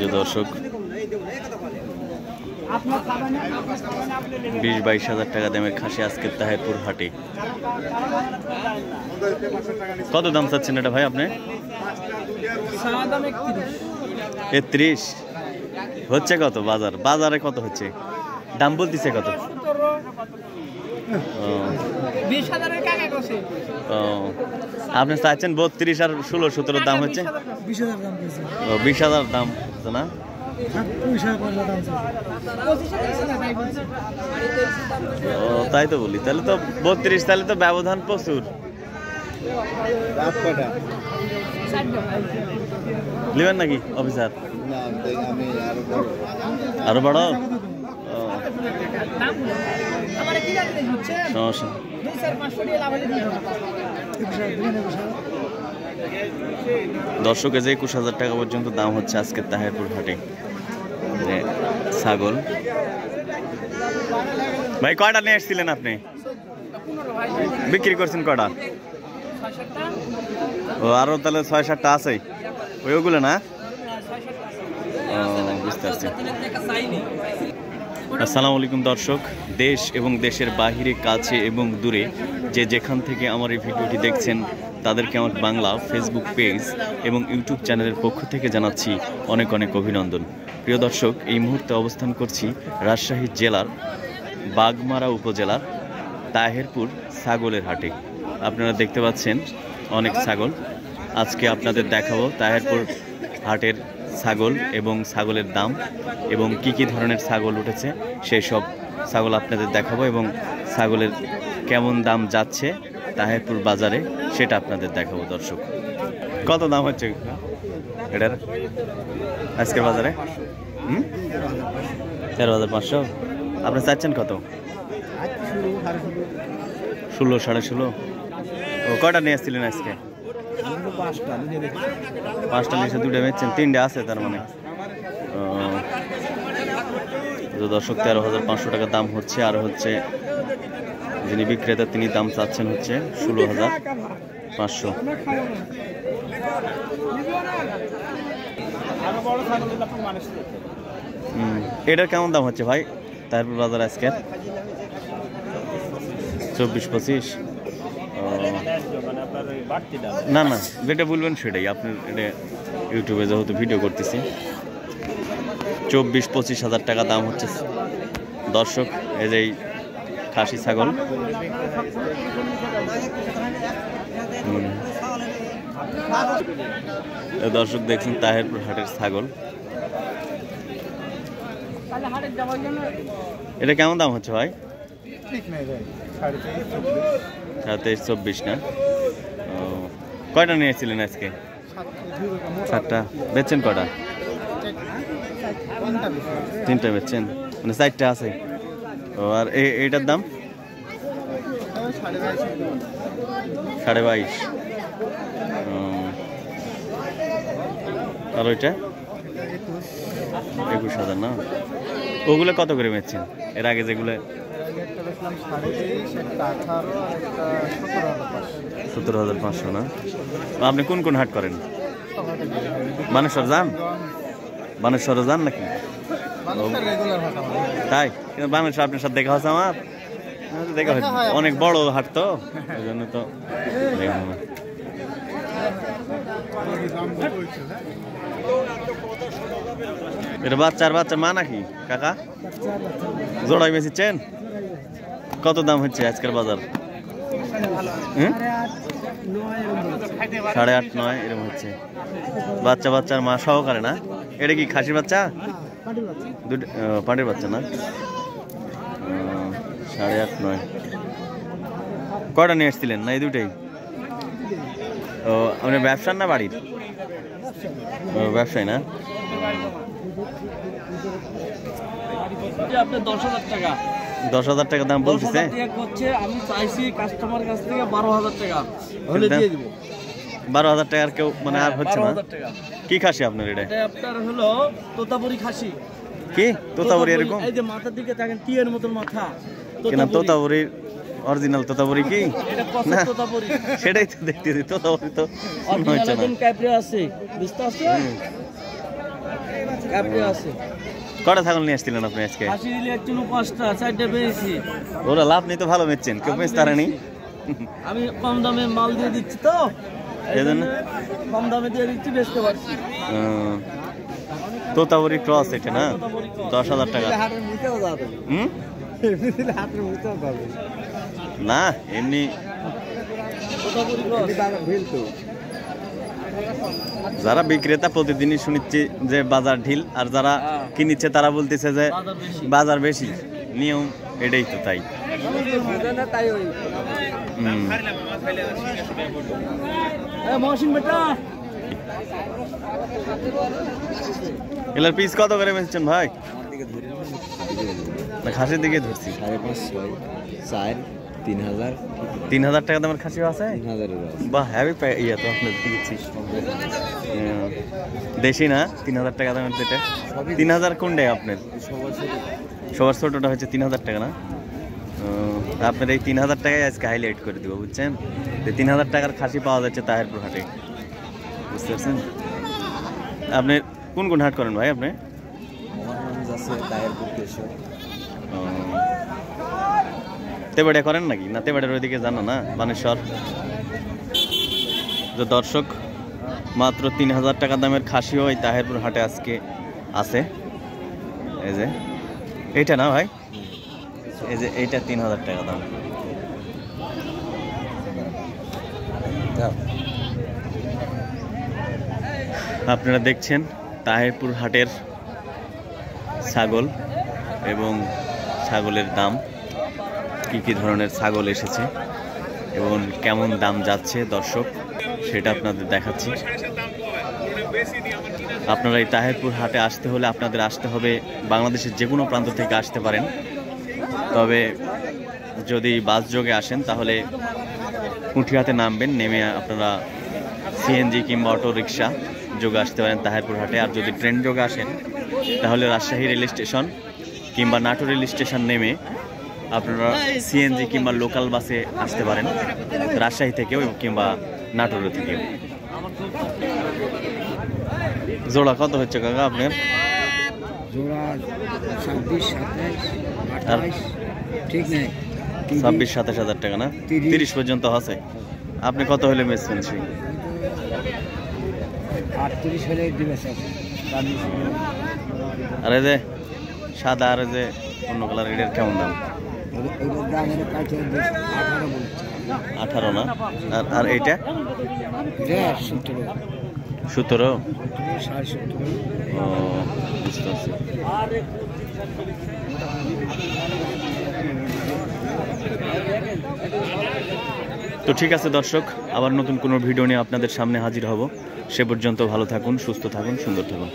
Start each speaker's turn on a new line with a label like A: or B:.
A: যে দর্শক 20-22 হাজার টাকা দামের খাসি আজকের তাহেরপুর হাটে। কত দাম চাচ্ছেন এটা ভাই আপনি? 31 হচ্ছে। কত বাজারে কত হচ্ছে? দাম বলতেছে কত? আপনি চাচ্ছেন 32 আর 16-17 দাম হচ্ছে। 20,000 দাম হচ্ছে না? তাই তো বলি, তাহলে তো 32, তাহলে তো ব্যবধান প্রচুর। নেবেন নাকি অফিসার? আরো বড় সমস্যা। দর্শকে যে 21,000 টাকা পর্যন্ত দাম হচ্ছে আজকের তাহেরপুর হাটে ছাগল। ভাই কয়টা নিয়ে এসেছিলেন আপনি? বিক্রি করছেন কয়টা? ও আরো তাহলে 6-7টা আছে ওইগুলো না? বুঝতে পারছি। আসসালামু আলাইকুম দর্শক, দেশ এবং দেশের বাহিরে, কাছে এবং দূরে যে যেখান থেকে আমার এই ভিডিওটি দেখছেন তাদেরকে আমার বাংলা ফেসবুক পেজ এবং ইউটিউব চ্যানেলের পক্ষ থেকে জানাচ্ছি অনেক অনেক অভিনন্দন। প্রিয় দর্শক, এই মুহূর্তে অবস্থান করছি রাজশাহী জেলার বাগমারা উপজেলার তাহেরপুর ছাগলের হাটে। আপনারা দেখতে পাচ্ছেন অনেক ছাগল। আজকে আপনাদের দেখাবো তাহেরপুর হাটের ছাগল এবং ছাগলের দাম এবং কি কি ধরনের ছাগল উঠেছে সেই সব ছাগল আপনাদের দেখাবো এবং ছাগলের কেমন দাম যাচ্ছে তাহেরপুর বাজারে সেটা আপনাদের দেখাবো। দর্শক, কত দাম হচ্ছে এটার আজকের বাজারে? 13,500। আপনি চাচ্ছেন কত? 16, 16.5। ও কয়টা নিয়ে আসছিলেন আজকে? 5টা নিচে 2টা বেচছেন, 3টে আছে তার মানে। দর্শক 13,500 টাকা দাম হচ্ছে। আর হচ্ছে যিনি বিক্রেতা তিনি দাম চাচ্ছেন হচ্ছে 16,500। এটার কেমন দাম হচ্ছে ভাই তাহেরপুর বাজার আজকে? 24-25। না না, যেটা বলবেন সেটাই। আপনার এটা ইউটিউবে যেহেতু ভিডিও করতেছি, 24-25 হাজার টাকা দাম হচ্ছে দর্শক। এই যে খাসি ছাগল। দর্শক দেখছেন তাহেরপুর হাটের ছাগল। এটা কেমন দাম হচ্ছে ভাই? 23-24 না? কয়টা নিয়েছিলেন আজকে? 7টা। বেচছেন কয়টা? 3টা বেচছেন, মানে 4টা আছে। ও আর এইটার দাম? 22.5। আর ওইটা 21,000 না? ওগুলো কত করে বেচছেন এর আগে যেগুলো? 17,500 না? আপনি কোন কোন হাট করেন? বানেশ্বর যান? বানেশ্বরে যান নাকি? তাই বানেশ্বর আপনার সাথে দেখা হচ্ছে আমার? দেখা হচ্ছে, অনেক বড় হাট তো, ওই জন্য তো দেখা হয়। এটা বাচ্চার মা নাকি কাকা? জোড়াই বেচেছেন? কত দাম হচ্ছে আজকের বাজার? 8.5-9 এরকম হচ্ছে। বাচ্চার মা সহকারে না? এটা কি খাসির বাচ্চা? পাটির বাচ্চা না? 8.5-9। কয়টা নিয়ে এসেছিলেন? না এই দুটাই? ও আপনি ব্যবসার না বাড়ির? ব্যবসায়ী না?
B: আপনার 10,000 টাকা।
A: 10,000 টাকা দাম বলতেছে।
B: আমি চাইছি কাস্টমার কাছ থেকে 12,000 টাকা হলে দিয়ে দিব।
A: 12,000 টাকার কেউ মানে আর হচ্ছে না? কি খাসি আপনার এটা?
B: আপনার হলো তোতাপুরি খাসি।
A: কি তোতাপুরি? এরকম
B: এই যে মাথার দিকে দেখেন টিয়ের মতন মাথা।
A: কিনা তোতাপুরি অরিজিনাল তোতাপুরি কি
B: এটা কত
A: না।
B: তোতাপুরি
A: সেটাই তো দেখতেছি তোতাপুরি তো মনে
B: অরিজিনাল
A: হচ্ছে না।
B: একদম ক্যাপ্রি আছে বুঝতে আছে ক্যাপ্রি আছে
A: কটা ছাগল নিয়ে আসছিলেন আপনি আজকে?
B: হাসি দিলে একটু 5টা 4টা পেয়েছি
A: ওরা লাভ নেই তো ভালো মেচ্ছেন, কেউ মেচ তারা নেই।
B: আমি কম দামে মাল দিয়ে দিচ্ছি তো
A: এজন্য
B: কম দামে দিয়ে দিচ্ছি বেচতে পারছি
A: তোতাপুরি ক্রস এটা না, 10,000 টাকা।
B: হাটের মুখেও যাবে
A: হুম
B: হাটের মুখেও যাবে
A: না এমনি
B: তোতাপুরি ভিল তো
A: যারা বিক্রেতা প্রতিদিনই শুনিচ্ছি যে বাজার ঢিল, আর যারা কিনিচ্ছে তারা বলতেছে যে বাজার বেশি। নিয়ম এটাই তো তাই।
B: তাই ওই
A: হুম।
B: মহসিন বেটা
A: এলার পিস কত করে বেচছেন ভাই? না খাসির দিকে ধরছি।
B: 5.5 4 3,000
A: 3,000 টাকা দামের খাসিও আছে।
B: 3,000
A: বাহ হ্যাভি ইয়া তো আপনার দিচ্ছি দেশি না 3,000 টাকা দামের যেটা। 3,000 কোনটাই আপনার? সবার ছোটটা হচ্ছে 3,000 টাকা না। আপনার এই 3,000 টাকায় আজকে হাইলাইট করে দিব বুঝছেন। 3,000 টাকার খাসি পাওয়া যাচ্ছে তাহেরপুর হাটে, বুঝতে পারছেন। আপনি কোন কোন হাট করেন ভাই আপনি? তেবাড়িয়া করেন নাকি? না তেবাড়িয়ার ওইদিকে জানো না, বানেশ্বর। যে দর্শক মাত্র 3,000 টাকা দামের খাসিও এই তাহেরপুর হাটে আজকে আছে। এই যে এইটা না ভাই, এই যে এইটা 3,000 টাকা দাম। আপনারা দেখছেন তাহেরপুর হাটের ছাগল এবং ছাগলের দাম, কি কি ধরনের ছাগল এসেছে এবং কেমন দাম যাচ্ছে দর্শক সেটা আপনাদের দেখাচ্ছি। আপনারা এই তাহেরপুর হাটে আসতে হলে আপনাদের আসতে হবে বাংলাদেশের যে কোনো প্রান্ত থেকে আসতে পারেন, তবে যদি বাস যোগে আসেন তাহলে কুঠিয়াতে নামবেন, নেমে আপনারা সিএনজি কিংবা অটো রিক্সা যোগে আসতে পারেন তাহেরপুর হাটে। আর যদি ট্রেন যোগে আসেন তাহলে রাজশাহী রেল স্টেশন কিংবা নাটোর রেল স্টেশন নেমে আপনারা সিএনজি কিংবা লোকাল বাসে আসতে পারেন, রাজশাহী থেকেও কিংবা নাটোর থেকেও। জোড়া কত হচ্ছে কাকা আপনার?
B: জোড়া 26 27
A: আর
B: 28 ঠিক নেই
A: 26-27 টাকা না, 30 পর্যন্ত আছে। আপনি কত হলে বেচছেন?
B: 38 হলে দিবে স্যার।
A: আর এই যে সাদা আর এই যে অন্য কালার, এটার কেমন দাম?
B: এটার দাম হলো 18 বলছে।
A: 18 না। আর এইটা
B: এটা 17
A: 17।
B: 17.5
A: ও বুঝতে পারছি। তো ঠিক আছে দর্শক, আবার নতুন কোনো ভিডিও নিয়ে আপনাদের সামনে হাজির হব। সে পর্যন্ত ভালো থাকুন, সুস্থ থাকুন, সুন্দর থাকুন।